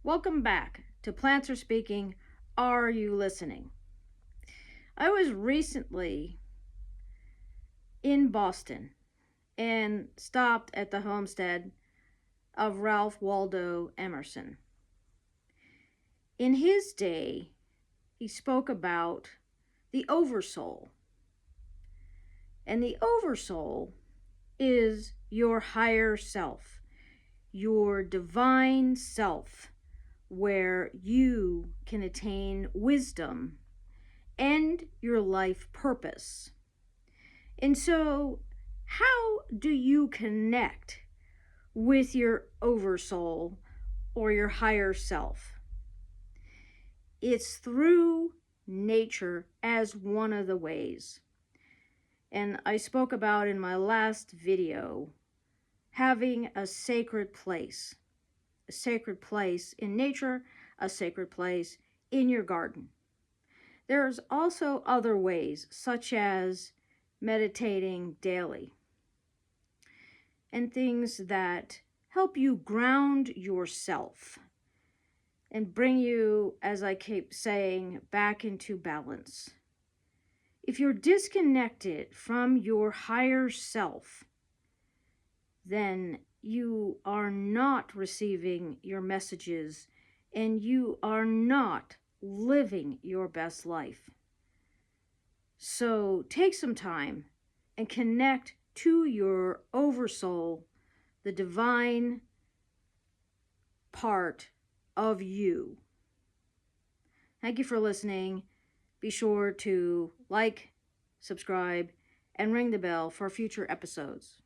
Welcome back to Plants Are Speaking. Are you listening? I was recently in Boston and stopped at the homestead of Ralph Waldo Emerson. In his day, he spoke about the oversoul. And the oversoul is your higher self, your divine self, where you can attain wisdom and your life purpose. And so, how do you connect with your oversoul or your higher self? It's through nature as one of the ways. And I spoke about in my last video having a sacred place in nature, a sacred place in your garden. There's also other ways, such as meditating daily and things that help you ground yourself and bring you, as I keep saying, back into balance. If you're disconnected from your higher self, then you are not receiving your messages and you are not living your best life. So take some time and connect to your oversoul, the divine part of you. Thank you for listening. Be sure to like, subscribe, and ring the bell for future episodes.